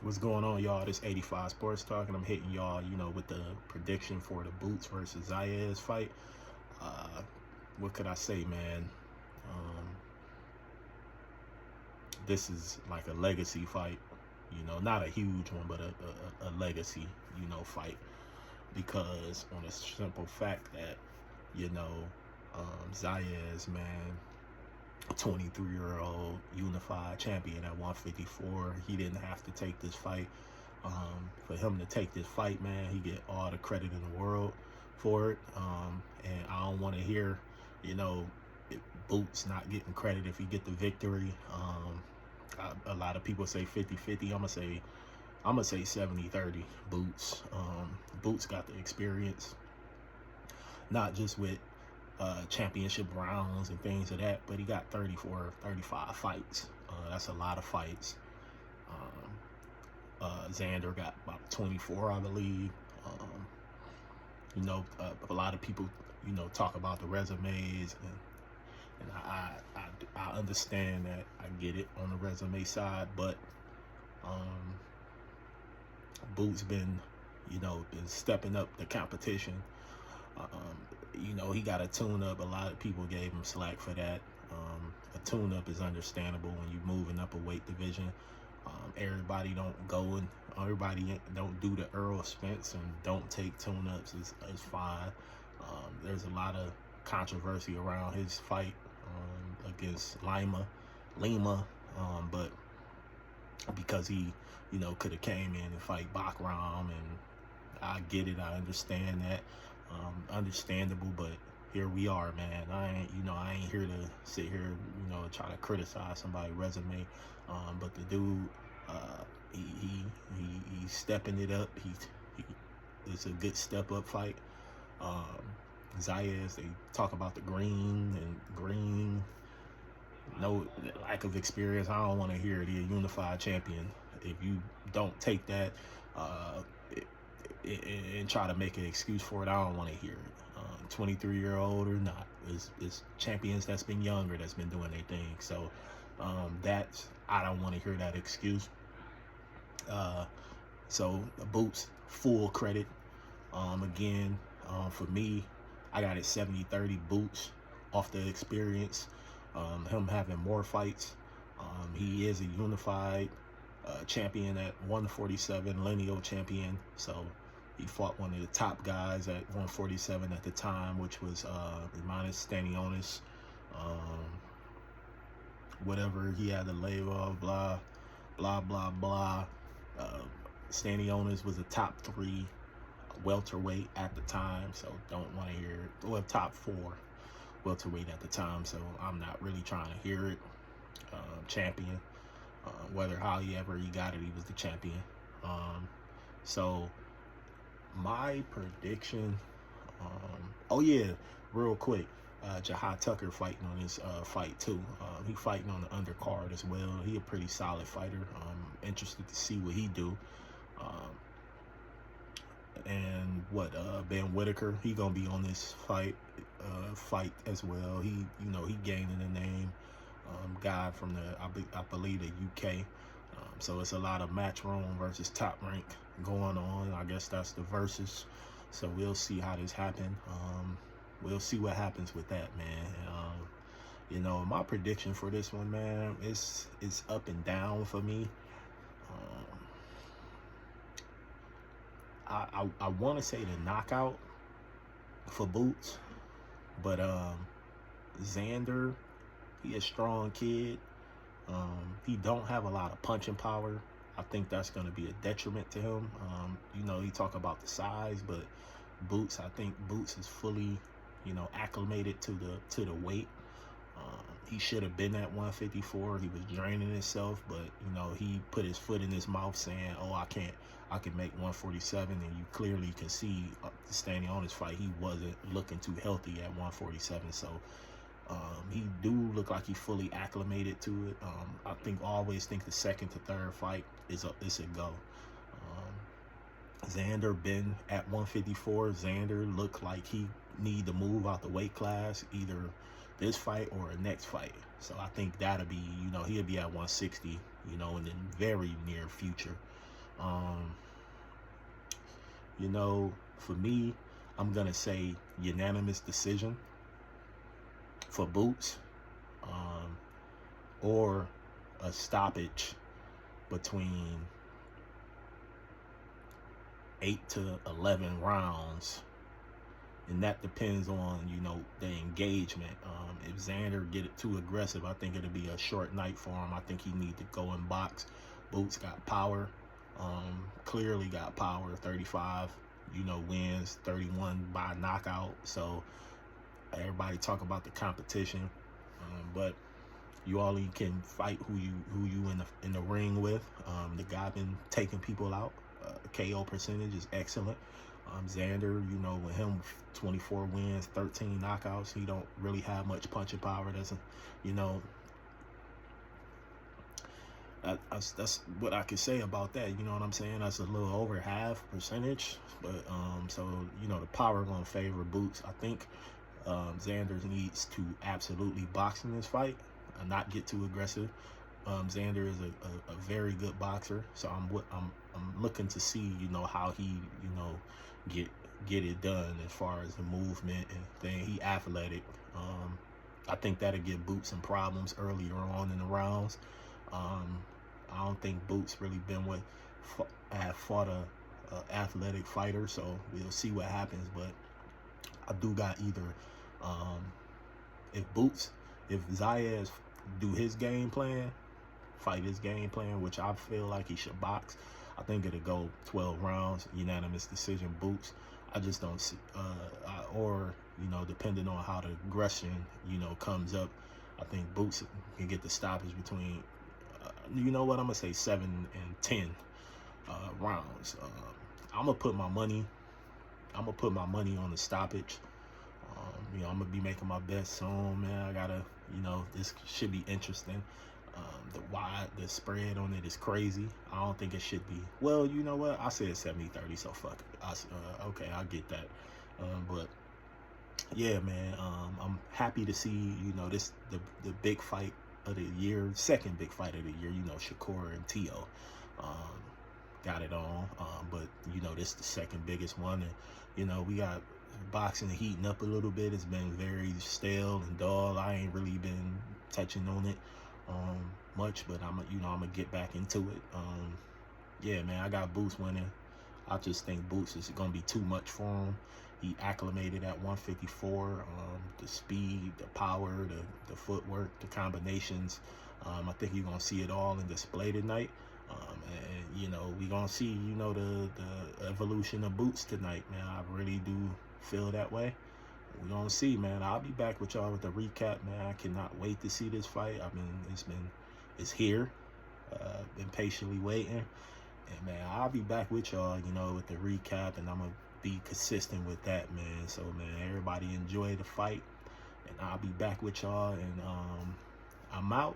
What's going on, y'all? This 85 Sports Talk, and I'm hitting y'all, with the prediction for the Boots versus Zayas fight. Uh, what could I say, man? Um, this is like a legacy fight, not a huge one, but a legacy, fight. Because on a simple fact that, you know, Zayas, man, 23-year-old unified champion at 154. He didn't have to take this fight. For him to take this fight, man, he get all the credit in the world for it. And I don't want to hear, you know, Boots not getting credit if he get the victory. A lot of people say 50-50. I'm gonna say 70-30 Boots. Boots got the experience, not just with championship rounds and things of that, but he got 34, 35 fights. That's a lot of fights. Xander got about 24, I believe. A lot of people, talk about the resumes, and I understand that. I get it on the resume side, but Boots been stepping up the competition. He got a tune-up. A lot of people gave him slack for that. A tune-up is understandable when you're moving up a weight division. Everybody don't do the Earl Spence and don't take tune-ups is fine. There's a lot of controversy around his fight against Lima, but because he, could have came in and fight Bakram, and I get it, I understand that, understandable, but here we are, man. I ain't here to sit here, try to criticize somebody's resume, but the dude, he's stepping it up. It's a good step up fight. Zayas, they talk about the green, no lack of experience. I don't want to hear it. He a unified champion. If you don't take that and try to make an excuse for it, I don't want to hear it. 23-year-old or not, it's champions that's been younger that's been doing their thing. So I don't want to hear that excuse. So Boots, full credit. Again, for me, I got it 70-30 Boots off the experience. Him having more fights. He is a unified champion at 147, lineal champion. So he fought one of the top guys at 147 at the time, which was minus Stanionis. Whatever he had to lay off, blah, blah, blah, blah. Stanionis was a top 3 welterweight at the time, so don't want to hear it. Well, top 4 welterweight at the time, so I'm not really trying to hear it. Champion, however he got it, he was the champion. So my prediction, oh yeah, real quick, Jahad Tucker fighting on his fight too. He fighting on the undercard as well. He a pretty solid fighter. Interested to see what he do. And Ben Whitaker, he gonna be on this fight as well. He gaining a name. Guy from I believe the UK. So it's a lot of Matchroom versus Top Rank going on. I guess that's the versus. So we'll see how this happen. We'll see what happens with that, man. My prediction for this one, man, it's up and down for me. I want to say the knockout for Boots, but Xander, he a strong kid. He don't have a lot of punching power. I think that's going to be a detriment to him. You talk about the size, but Boots, I think Boots is fully, acclimated to the weight. He should have been at 154. He was draining himself, but he put his foot in his mouth saying, "Oh, I can make 147," and you clearly can see standing on his fight, he wasn't looking too healthy at 147. So he do look like he fully acclimated to it. I always think the second to third fight is a go. Xander been at 154. Xander looked like he need to move out the weight class, either this fight or a next fight. So I think that'll be, he'll be at 160, in the very near future. Um, you know, for me, I'm gonna say unanimous decision for Boots, um, or a stoppage between 8 to 11 rounds, and that depends on, you know, the engagement. If Xander get it too aggressive, I think it'll be a short night for him. I think he need to go and box. Boots got power, clearly got power. 35, you know, wins 31 by knockout. So everybody talk about the competition, but you only can fight who you in the ring with. The guy been taking people out. KO percentage is excellent. Xander, you know, with him 24 wins, 13 knockouts, he don't really have much punching power. Doesn't, you know, that's what I could say about that. You know what I'm saying? That's a little over half percentage, but so you know the power gonna favor Boots. I think Xander needs to absolutely box in this fight, not get too aggressive. Xander is a very good boxer, so I'm looking to see, you know, how he, you know, get it done as far as the movement and thing. He athletic. I think that'll give Boots some problems earlier on in the rounds. I don't think Boots really been with have fought a athletic fighter, so we'll see what happens. But I do got either if Zayas do his game plan, fight his game plan, which I feel like he should box, I think it'll go 12 rounds, unanimous decision, Boots. I just don't see, or, you know, depending on how the aggression, you know, comes up, I think Boots can get the stoppage between, you know what, I'm gonna say 7 and 10 rounds. I'm gonna put my money on the stoppage. You know, I'm gonna be making my bet soon, man. I gotta, you know, this should be interesting. The spread on it is crazy. I don't think it should be. Well, you know what? I said 70-30, so fuck it. Okay, I get that. But yeah, man. I'm happy to see, you know, the big fight of the year, second big fight of the year. You know, Shakur and Tio got it on. But you know, this is the second biggest one, and you know, we got boxing heating up a little bit. It's been very stale and dull. I ain't really been touching on it much, but I'm gonna get back into it. Yeah, man, I got Boots winning. I just think Boots is gonna be too much for him. He acclimated at 154. The speed, the power, the footwork, the combinations. I think you're gonna see it all in display tonight. And you know, we gonna see, you know, the evolution of Boots tonight, man. I really do feel that way. We're gonna see, man. I'll be back with y'all with the recap, man. I cannot wait to see this fight. It's here. Been patiently waiting, and man, I'll be back with y'all, you know, with the recap, and I'm gonna be consistent with that, man. So, man, everybody enjoy the fight, and I'll be back with y'all, and I'm out.